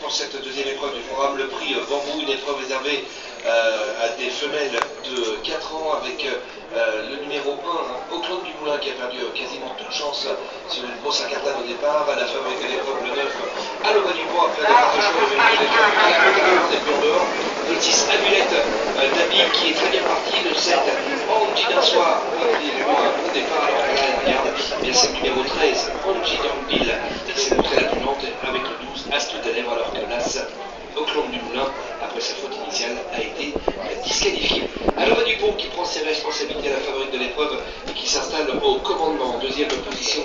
pour cette deuxième épreuve du programme, le prix Bambou, une épreuve réservée à des femelles de 4 ans avec le numéro 1, Auckland du Moulin, qui a perdu quasiment toute chance sur une grosse incartade au départ. La favorite de l'épreuve, le 9, Alova du Bois, après le partage de l'épreuve à la côte des plus en dehors. Le 10, Amulette d'Abi, qui est très bien parti. Le 7, Angie d'un soir, qui est vraiment un bon départ alors que là, il regarde. Et c'est le numéro 13, Angie d'Ambil, qui s'est montré la plus lente avec le 12, Astre de Lèvres, alors que l'As, Auckland du Moulin, après sa faute initiale, a été disqualifié. Alova Dupont qui prend ses responsabilités à la favorite de l'épreuve et qui s'installe au commandement. En deuxième position,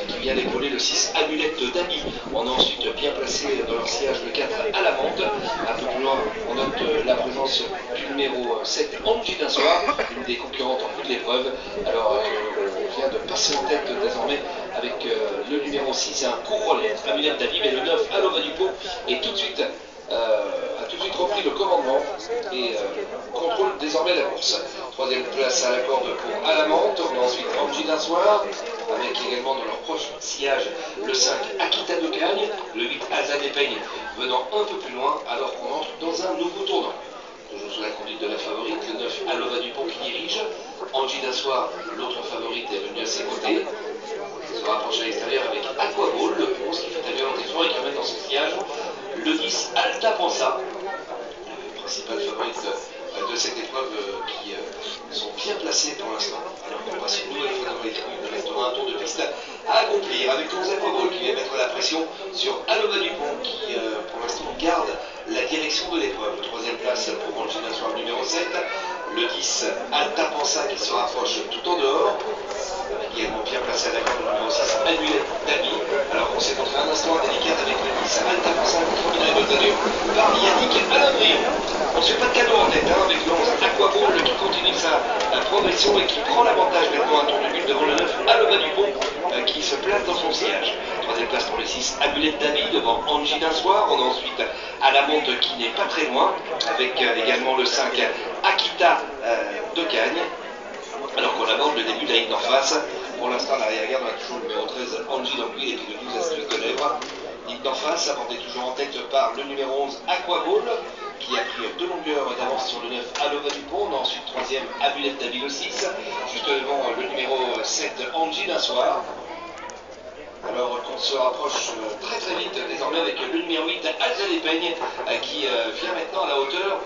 qui vient d'épauler le 6, Amulette d'Ami. On a ensuite bien placé dans leur sillage le 4, à la vente. Un peu plus loin, on note la présence du numéro 7, Angie d'un soir, une des concurrentes en bout de l'épreuve. Alors, on vient de passer en tête désormais avec le numéro 6, un couronne, Amulette d'Ami, mais le 9, Alova Dupont, et tout de suite a tout de suite repris le commandement et contrôle désormais la course. Troisième place à la corde pour Alamante. On a ensuite Angie d'un soir, avec également dans leur proche sillage le 5, Akita de Cagne, le 8, Alza des Peignes, venant un peu plus loin alors qu'on entre dans un nouveau tournant. Toujours sous la conduite de la favorite, le 9, Alova Dupont qui dirige. Angie d'un soir, l'autre favorite, est venue à ses côtés. Il se rapproche à l'extérieur avec Aquaball, le 11 qui fait un violent effort et qui remet dans son sillage le 10, Alta Pensa, le principal favorite de cette épreuve, qui sont bien placés pour l'instant. Alors qu'on passe une nouvelle fois dans les trous, il restera un tour de piste à accomplir avec 11 Aquaball qui vient mettre la pression sur Alova Dupont qui pour l'instant garde la direction de l'épreuve. Troisième place pour Angie d'un soir numéro 7, le 10, Alta Pensa qui se rapproche tout en dehors, également bien placé à la corde, le numéro 6, Amulette d'Ami. Alors on s'est montré un instant délicat avec le 10, Alta Pensa qui est retenu par Yannick Alain-Brion. On ne se fait pas de cadeau en tête avec le 11, Aquaball qui continue sa progression et qui prend l'avantage maintenant un tour de but devant le 9, Alova Dupont qui se place dans son sillage. Troisième place pour le 6, Amulette d'Ami devant Angie d'un soir. On a ensuite Alamante qui n'est pas très loin avec également le 5, Akita de Cagne. Alors qu'on aborde le début de la ligne d'en face. Pour l'instant, l'arrière-garde, on a toujours le numéro 13, Angie d'Ambil, et puis le 12, Astuce de Lèvres. Ligne d'en face, abordée toujours en tête par le numéro 11, Aquaball, qui a pris 2 longueurs d'avance sur le 9, Alova Dupont. On a ensuite troisième, Amulette d'Ami, le 6, juste devant le numéro 7, Angie d'un soir. Alors qu'on se rapproche très très vite désormais avec le numéro 8, Alza des Peignes, qui vient maintenant à la hauteur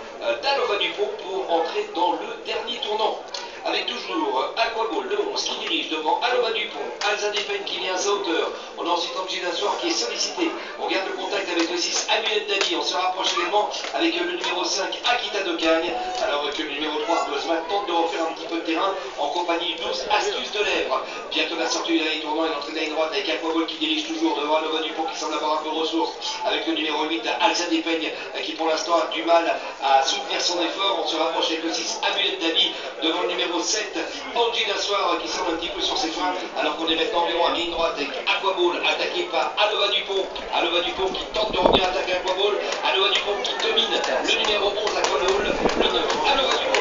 d'Alova Dupont pour entrer dans le dernier tournant. Avec toujours Aquaball, le 11, qui dirige devant Alova Dupont, Alza des Peignes qui vient à sa hauteur. On a ensuite Angie d'un soir qui est sollicité. On garde le contact avec le 6, Amulette d'Ami. On se rapproche également avec le numéro 5, Akita de Cagne. Alors que le numéro 3, Bosman, tente de refaire un petit peu de terrain en compagnie du 12, Astuce de Lèvres. Bientôt la sortie du dernier tournant et l'entrée de la ligne droite avec Aquaball qui dirige toujours devant Alova Dupont qui semble avoir un peu de ressources. Avec le numéro 8, Alza des Peignes qui pour l'instant a du mal à soutenir son effort. On se rapproche avec le 6, Amulette d'Ami devant le numéro 7, Angie d'un soir qui semble un petit peu sur ses fins, alors qu'on est maintenant environ à ligne droite avec Aquaball attaqué par Alova Dupont. Alova Dupont qui tente de revenir attaquer Aquaball. Alova Dupont qui domine le numéro 11, Aquaball, le 9, Alova Dupont.